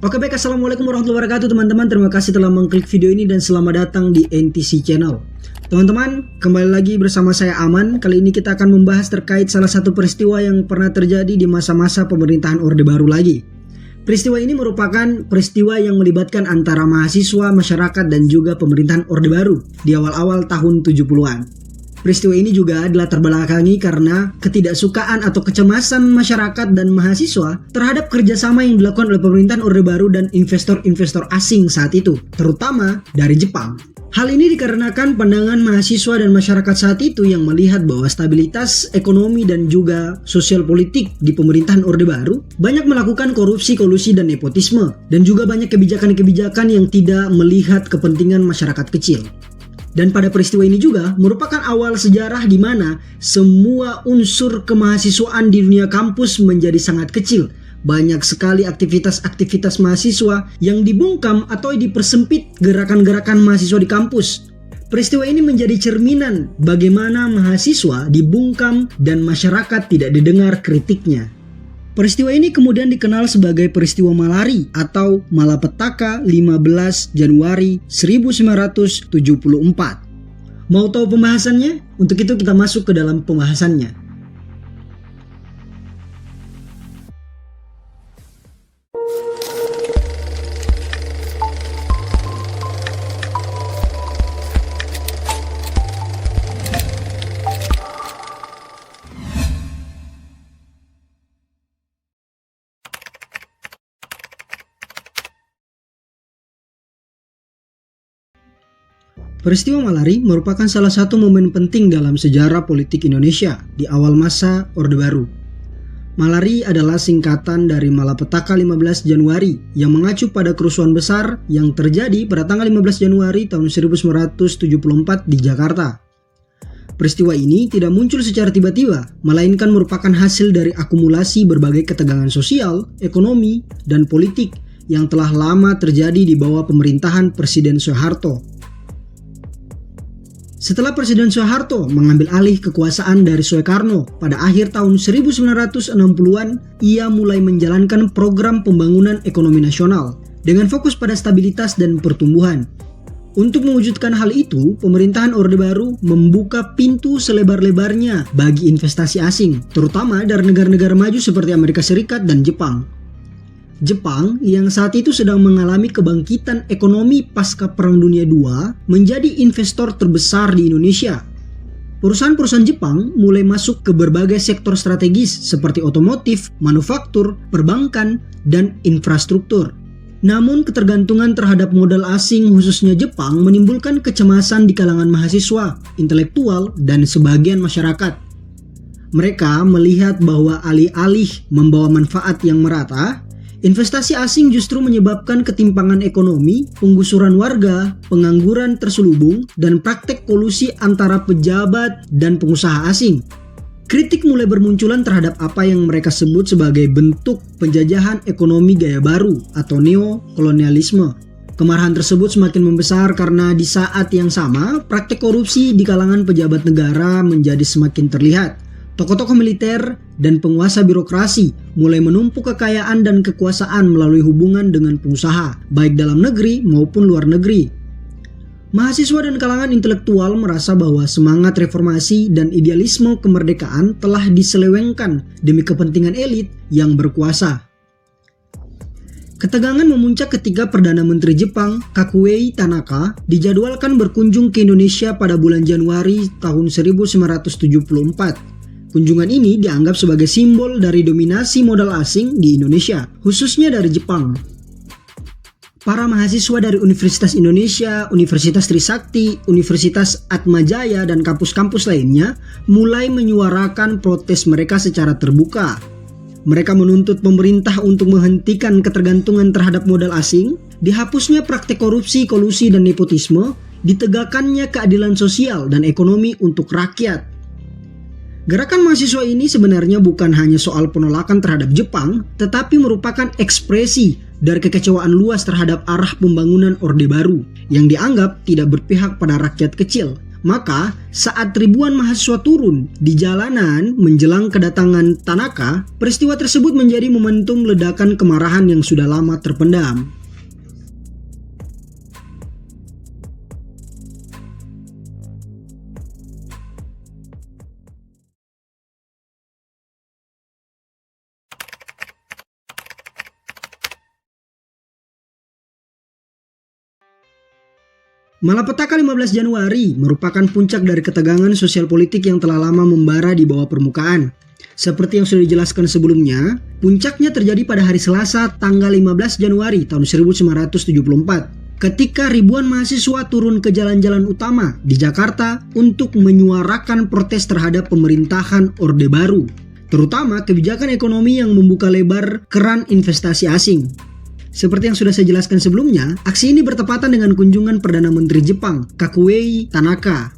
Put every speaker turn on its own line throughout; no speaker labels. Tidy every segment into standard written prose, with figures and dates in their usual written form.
Oke baik, assalamualaikum warahmatullahi wabarakatuh teman-teman. Terima kasih telah mengklik video ini dan selamat datang di NTC Channel. Teman-teman, kembali lagi bersama saya Aman. Kali ini kita akan membahas terkait salah satu peristiwa yang pernah terjadi di masa-masa pemerintahan Orde Baru lagi. Peristiwa ini merupakan peristiwa yang melibatkan antara mahasiswa, masyarakat, dan juga pemerintahan Orde Baru di awal-awal tahun 70-an. Peristiwa ini juga dilatar belakangi karena ketidaksukaan atau kecemasan masyarakat dan mahasiswa terhadap kerjasama yang dilakukan oleh pemerintahan Orde Baru dan investor-investor asing saat itu, terutama dari Jepang. Hal ini dikarenakan pandangan mahasiswa dan masyarakat saat itu yang melihat bahwa stabilitas ekonomi dan juga sosial politik di pemerintahan Orde Baru banyak melakukan korupsi, kolusi, dan nepotisme, dan juga banyak kebijakan-kebijakan yang tidak melihat kepentingan masyarakat kecil. Dan pada peristiwa ini juga merupakan awal sejarah di mana semua unsur kemahasiswaan di dunia kampus menjadi sangat kecil. Banyak sekali aktivitas-aktivitas mahasiswa yang dibungkam atau dipersempit gerakan-gerakan mahasiswa di kampus. Peristiwa ini menjadi cerminan bagaimana mahasiswa dibungkam dan masyarakat tidak didengar kritiknya. Peristiwa ini kemudian dikenal sebagai peristiwa Malari atau Malapetaka 15 Januari 1974. Mau tahu pembahasannya? Untuk itu kita masuk ke dalam pembahasannya. Peristiwa Malari merupakan salah satu momen penting dalam sejarah politik Indonesia di awal masa Orde Baru. Malari adalah singkatan dari Malapetaka 15 Januari yang mengacu pada kerusuhan besar yang terjadi pada tanggal 15 Januari tahun 1974 di Jakarta. Peristiwa ini tidak muncul secara tiba-tiba, melainkan merupakan hasil dari akumulasi berbagai ketegangan sosial, ekonomi, dan politik yang telah lama terjadi di bawah pemerintahan Presiden Soeharto. Setelah Presiden Soeharto mengambil alih kekuasaan dari Soekarno pada akhir tahun 1960-an, ia mulai menjalankan program pembangunan ekonomi nasional dengan fokus pada stabilitas dan pertumbuhan. Untuk mewujudkan hal itu, pemerintahan Orde Baru membuka pintu selebar-lebarnya bagi investasi asing, terutama dari negara-negara maju seperti Amerika Serikat dan Jepang. Jepang yang saat itu sedang mengalami kebangkitan ekonomi pasca Perang Dunia II menjadi investor terbesar di Indonesia. Perusahaan-perusahaan Jepang mulai masuk ke berbagai sektor strategis seperti otomotif, manufaktur, perbankan, dan infrastruktur. Namun ketergantungan terhadap modal asing khususnya Jepang menimbulkan kecemasan di kalangan mahasiswa, intelektual, dan sebagian masyarakat. Mereka melihat bahwa alih-alih membawa manfaat yang merata, investasi asing justru menyebabkan ketimpangan ekonomi, penggusuran warga, pengangguran terselubung, dan praktek kolusi antara pejabat dan pengusaha asing. Kritik mulai bermunculan terhadap apa yang mereka sebut sebagai bentuk penjajahan ekonomi gaya baru atau neo-kolonialisme. Kemarahan tersebut semakin membesar karena di saat yang sama, praktek korupsi di kalangan pejabat negara menjadi semakin terlihat. Tokoh-tokoh militer dan penguasa birokrasi mulai menumpuk kekayaan dan kekuasaan melalui hubungan dengan pengusaha, baik dalam negeri maupun luar negeri. Mahasiswa dan kalangan intelektual merasa bahwa semangat reformasi dan idealisme kemerdekaan telah diselewengkan demi kepentingan elit yang berkuasa. Ketegangan memuncak ketika Perdana Menteri Jepang Kakuei Tanaka dijadwalkan berkunjung ke Indonesia pada bulan Januari tahun 1974. Kunjungan ini dianggap sebagai simbol dari dominasi modal asing di Indonesia, khususnya dari Jepang. Para mahasiswa dari Universitas Indonesia, Universitas Trisakti, Universitas Atmajaya, dan kampus-kampus lainnya mulai menyuarakan protes mereka secara terbuka. Mereka menuntut pemerintah untuk menghentikan ketergantungan terhadap modal asing, dihapusnya praktek korupsi, kolusi, dan nepotisme, ditegakkannya keadilan sosial dan ekonomi untuk rakyat. Gerakan mahasiswa ini sebenarnya bukan hanya soal penolakan terhadap Jepang, tetapi merupakan ekspresi dari kekecewaan luas terhadap arah pembangunan Orde Baru yang dianggap tidak berpihak pada rakyat kecil, Maka, saat ribuan mahasiswa turun di jalanan menjelang kedatangan Tanaka, peristiwa tersebut menjadi momentum ledakan kemarahan yang sudah lama terpendam. Malapetaka 15 Januari merupakan puncak dari ketegangan sosial politik yang telah lama membara di bawah permukaan. Seperti yang sudah dijelaskan sebelumnya, puncaknya terjadi pada hari Selasa tanggal 15 Januari tahun 1974 ketika ribuan mahasiswa turun ke jalan-jalan utama di Jakarta untuk menyuarakan protes terhadap pemerintahan Orde Baru, terutama kebijakan ekonomi yang membuka lebar keran investasi asing. Seperti yang sudah saya jelaskan sebelumnya, aksi ini bertepatan dengan kunjungan Perdana Menteri Jepang, Kakuei Tanaka.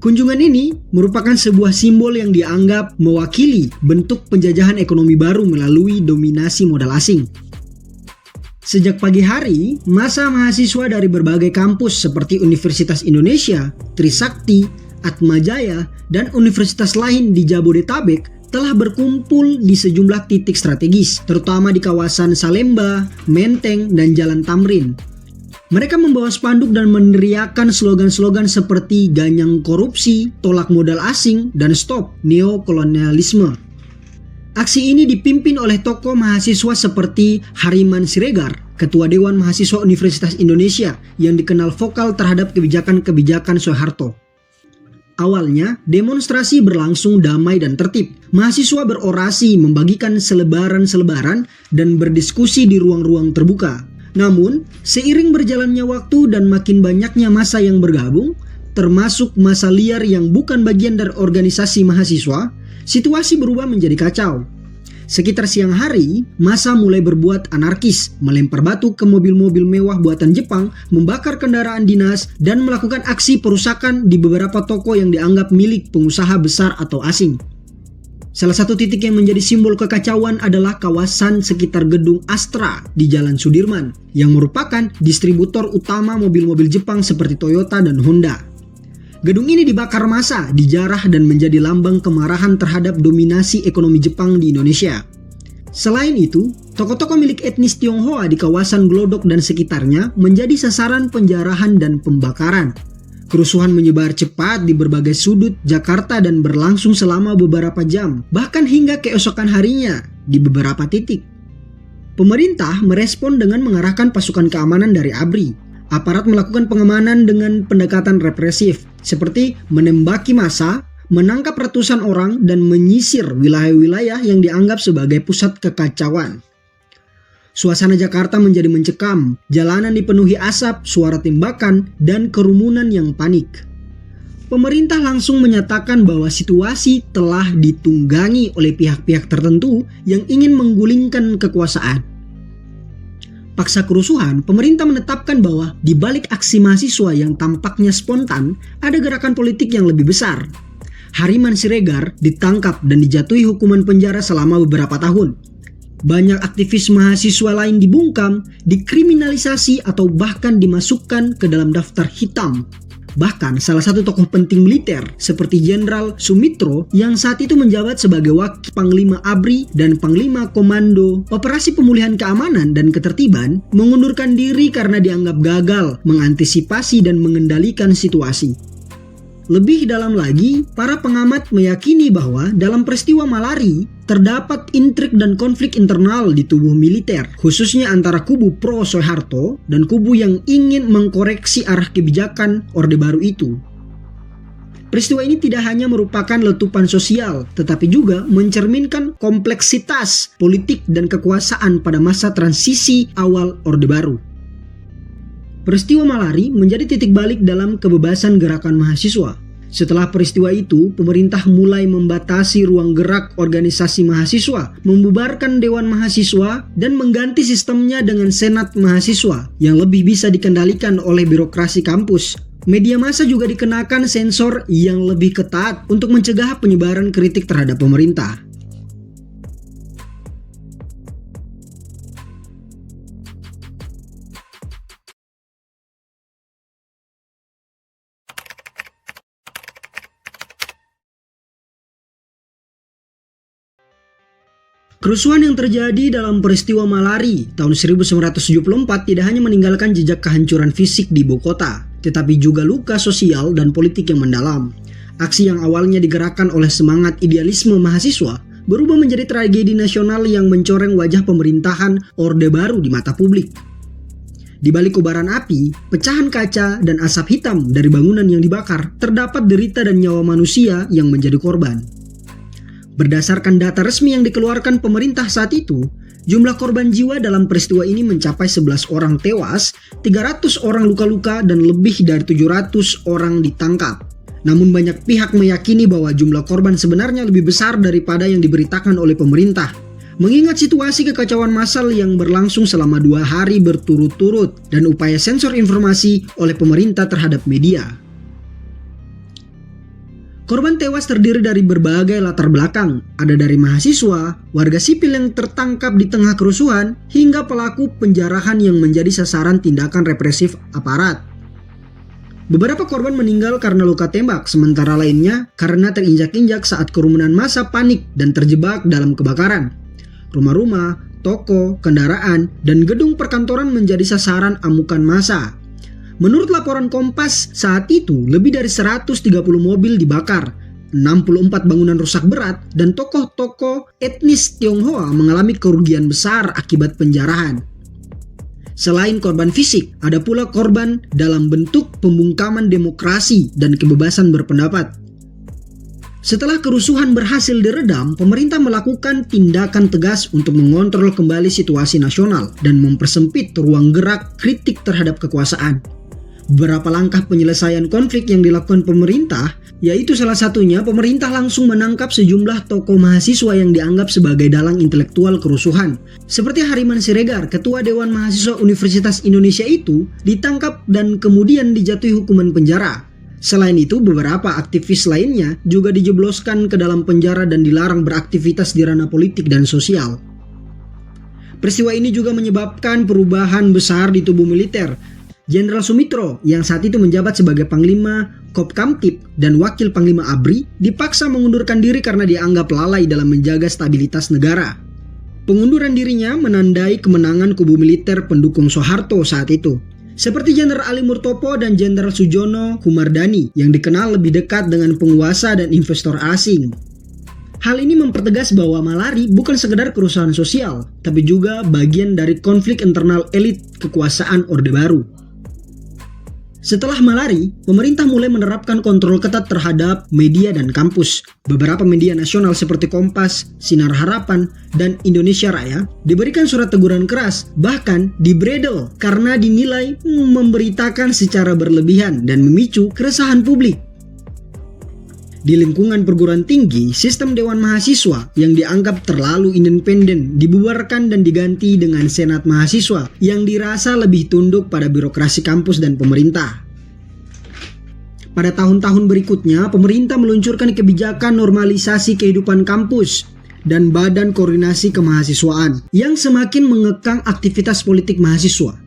Kunjungan ini merupakan sebuah simbol yang dianggap mewakili bentuk penjajahan ekonomi baru melalui dominasi modal asing. Sejak pagi hari, massa mahasiswa dari berbagai kampus seperti Universitas Indonesia, Trisakti, Atmajaya, dan universitas lain di Jabodetabek telah berkumpul di sejumlah titik strategis, terutama di kawasan Salemba, Menteng, dan Jalan Tamrin. Mereka membawa spanduk dan meneriakkan slogan-slogan seperti ganyang korupsi, tolak modal asing, dan stop neokolonialisme. Aksi ini dipimpin oleh tokoh mahasiswa seperti Hariman Siregar, Ketua Dewan Mahasiswa Universitas Indonesia yang dikenal vokal terhadap kebijakan-kebijakan Soeharto. Awalnya, demonstrasi berlangsung damai dan tertib. Mahasiswa berorasi, membagikan selebaran-selebaran, dan berdiskusi di ruang-ruang terbuka. Namun, seiring berjalannya waktu dan makin banyaknya massa yang bergabung, termasuk massa liar yang bukan bagian dari organisasi mahasiswa, situasi berubah menjadi kacau. Sekitar siang hari, massa mulai berbuat anarkis, melempar batu ke mobil-mobil mewah buatan Jepang, membakar kendaraan dinas, dan melakukan aksi perusakan di beberapa toko yang dianggap milik pengusaha besar atau asing. Salah satu titik yang menjadi simbol kekacauan adalah kawasan sekitar gedung Astra di Jalan Sudirman, yang merupakan distributor utama mobil-mobil Jepang seperti Toyota dan Honda. Gedung ini dibakar massa, dijarah, dan menjadi lambang kemarahan terhadap dominasi ekonomi Jepang di Indonesia. Selain itu, toko-toko milik etnis Tionghoa di kawasan Glodok dan sekitarnya menjadi sasaran penjarahan dan pembakaran. Kerusuhan menyebar cepat di berbagai sudut Jakarta dan berlangsung selama beberapa jam, bahkan hingga keesokan harinya di beberapa titik. Pemerintah merespon dengan mengarahkan pasukan keamanan dari ABRI. Aparat melakukan pengamanan dengan pendekatan represif, seperti menembaki massa, menangkap ratusan orang, dan menyisir wilayah-wilayah yang dianggap sebagai pusat kekacauan. Suasana Jakarta menjadi mencekam, jalanan dipenuhi asap, suara tembakan, dan kerumunan yang panik. Pemerintah langsung menyatakan bahwa situasi telah ditunggangi oleh pihak-pihak tertentu yang ingin menggulingkan kekuasaan. Paksa kerusuhan, pemerintah menetapkan bahwa di balik aksi mahasiswa yang tampaknya spontan, ada gerakan politik yang lebih besar. Hariman Siregar ditangkap dan dijatuhi hukuman penjara selama beberapa tahun. Banyak aktivis mahasiswa lain dibungkam, dikriminalisasi, atau bahkan dimasukkan ke dalam daftar hitam. Bahkan salah satu tokoh penting militer seperti Jenderal Sumitro yang saat itu menjabat sebagai Wakil Panglima ABRI dan Panglima Komando Operasi Pemulihan Keamanan dan Ketertiban mengundurkan diri karena dianggap gagal mengantisipasi dan mengendalikan situasi. Lebih dalam lagi, para pengamat meyakini bahwa dalam peristiwa Malari terdapat intrik dan konflik internal di tubuh militer, khususnya antara kubu pro Soeharto dan kubu yang ingin mengkoreksi arah kebijakan Orde Baru itu. Peristiwa ini tidak hanya merupakan letupan sosial, tetapi juga mencerminkan kompleksitas politik dan kekuasaan pada masa transisi awal Orde Baru. Peristiwa Malari menjadi titik balik dalam kebebasan gerakan mahasiswa. Setelah peristiwa itu, pemerintah mulai membatasi ruang gerak organisasi mahasiswa, membubarkan Dewan Mahasiswa, dan mengganti sistemnya dengan Senat Mahasiswa yang lebih bisa dikendalikan oleh birokrasi kampus. Media massa juga dikenakan sensor yang lebih ketat untuk mencegah penyebaran kritik terhadap pemerintah. Kerusuhan yang terjadi dalam peristiwa Malari tahun 1974 tidak hanya meninggalkan jejak kehancuran fisik di ibu kota, tetapi juga luka sosial dan politik yang mendalam. Aksi yang awalnya digerakkan oleh semangat idealisme mahasiswa berubah menjadi tragedi nasional yang mencoreng wajah pemerintahan Orde Baru di mata publik. Di balik kobaran api, pecahan kaca, dan asap hitam dari bangunan yang dibakar, terdapat derita dan nyawa manusia yang menjadi korban. Berdasarkan data resmi yang dikeluarkan pemerintah saat itu, jumlah korban jiwa dalam peristiwa ini mencapai 11 orang tewas, 300 orang luka-luka, dan lebih dari 700 orang ditangkap. Namun banyak pihak meyakini bahwa jumlah korban sebenarnya lebih besar daripada yang diberitakan oleh pemerintah. Mengingat situasi kekacauan massal yang berlangsung selama 2 hari berturut-turut dan upaya sensor informasi oleh pemerintah terhadap media. Korban tewas terdiri dari berbagai latar belakang, ada dari mahasiswa, warga sipil yang tertangkap di tengah kerusuhan, hingga pelaku penjarahan yang menjadi sasaran tindakan represif aparat. Beberapa korban meninggal karena luka tembak, sementara lainnya karena terinjak-injak saat kerumunan massa panik dan terjebak dalam kebakaran. Rumah-rumah, toko, kendaraan, dan gedung perkantoran menjadi sasaran amukan massa. Menurut laporan Kompas, saat itu lebih dari 130 mobil dibakar, 64 bangunan rusak berat, dan tokoh-tokoh etnis Tionghoa mengalami kerugian besar akibat penjarahan. Selain korban fisik, ada pula korban dalam bentuk pembungkaman demokrasi dan kebebasan berpendapat. Setelah kerusuhan berhasil diredam, pemerintah melakukan tindakan tegas untuk mengontrol kembali situasi nasional dan mempersempit ruang gerak kritik terhadap kekuasaan. Beberapa langkah penyelesaian konflik yang dilakukan pemerintah, yaitu salah satunya pemerintah langsung menangkap sejumlah tokoh mahasiswa yang dianggap sebagai dalang intelektual kerusuhan. Seperti Hariman Siregar, Ketua Dewan Mahasiswa Universitas Indonesia itu ditangkap dan kemudian dijatuhi hukuman penjara. Selain itu, beberapa aktivis lainnya juga dijebloskan ke dalam penjara dan dilarang beraktivitas di ranah politik dan sosial. Peristiwa ini juga menyebabkan perubahan besar di tubuh militer. Jenderal Sumitro yang saat itu menjabat sebagai Panglima Kopkamtib dan Wakil Panglima ABRI dipaksa mengundurkan diri karena dianggap lalai dalam menjaga stabilitas negara. Pengunduran dirinya menandai kemenangan kubu militer pendukung Soeharto saat itu. Seperti Jenderal Ali Murtopo dan Jenderal Sujono Humardani yang dikenal lebih dekat dengan penguasa dan investor asing. Hal ini mempertegas bahwa Malari bukan sekedar kerusuhan sosial, tapi juga bagian dari konflik internal elit kekuasaan Orde Baru. Setelah Malari, pemerintah mulai menerapkan kontrol ketat terhadap media dan kampus. Beberapa media nasional seperti Kompas, Sinar Harapan, dan Indonesia Raya diberikan surat teguran keras, bahkan dibredel karena dinilai memberitakan secara berlebihan dan memicu keresahan publik. Di lingkungan perguruan tinggi, sistem Dewan Mahasiswa yang dianggap terlalu independen dibubarkan dan diganti dengan Senat Mahasiswa yang dirasa lebih tunduk pada birokrasi kampus dan pemerintah. Pada tahun-tahun berikutnya, pemerintah meluncurkan kebijakan normalisasi kehidupan kampus dan Badan Koordinasi Kemahasiswaan yang semakin mengekang aktivitas politik mahasiswa.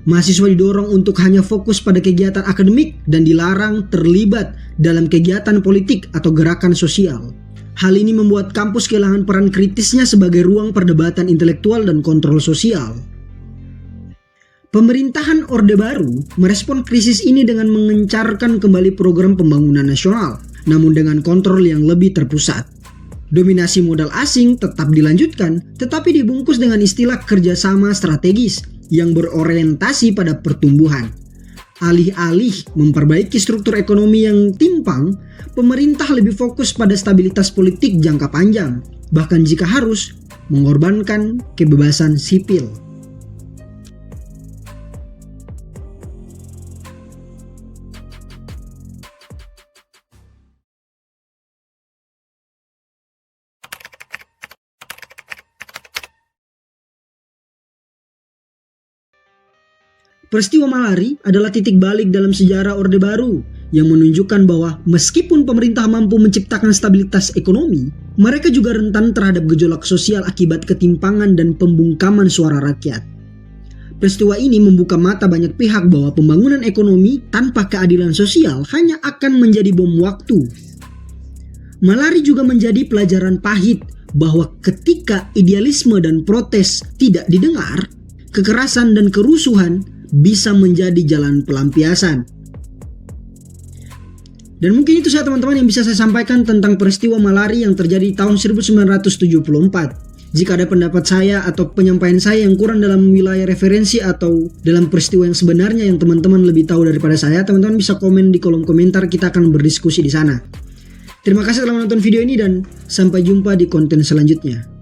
Mahasiswa didorong untuk hanya fokus pada kegiatan akademik dan dilarang terlibat dalam kegiatan politik atau gerakan sosial. Hal ini membuat kampus kehilangan peran kritisnya sebagai ruang perdebatan intelektual dan kontrol sosial. Pemerintahan Orde Baru merespon krisis ini dengan mengencarkan kembali program pembangunan nasional, namun dengan kontrol yang lebih terpusat. Dominasi modal asing tetap dilanjutkan, tetapi dibungkus dengan istilah kerjasama strategis yang berorientasi pada pertumbuhan. Alih-alih memperbaiki struktur ekonomi yang timpang, pemerintah lebih fokus pada stabilitas politik jangka panjang, bahkan jika harus mengorbankan kebebasan sipil. Peristiwa Malari adalah titik balik dalam sejarah Orde Baru yang menunjukkan bahwa meskipun pemerintah mampu menciptakan stabilitas ekonomi, mereka juga rentan terhadap gejolak sosial akibat ketimpangan dan pembungkaman suara rakyat. Peristiwa ini membuka mata banyak pihak bahwa pembangunan ekonomi tanpa keadilan sosial hanya akan menjadi bom waktu. Malari juga menjadi pelajaran pahit bahwa ketika idealisme dan protes tidak didengar, kekerasan dan kerusuhan bisa menjadi jalan pelampiasan. Dan mungkin itu saja teman-teman yang bisa saya sampaikan tentang peristiwa Malari yang terjadi di tahun 1974. Jika ada pendapat saya atau penyampaian saya yang kurang dalam wilayah referensi atau dalam peristiwa yang sebenarnya yang teman-teman lebih tahu daripada saya, teman-teman bisa komen di kolom komentar, kita akan berdiskusi di sana. Terima kasih telah menonton video ini dan sampai jumpa di konten selanjutnya.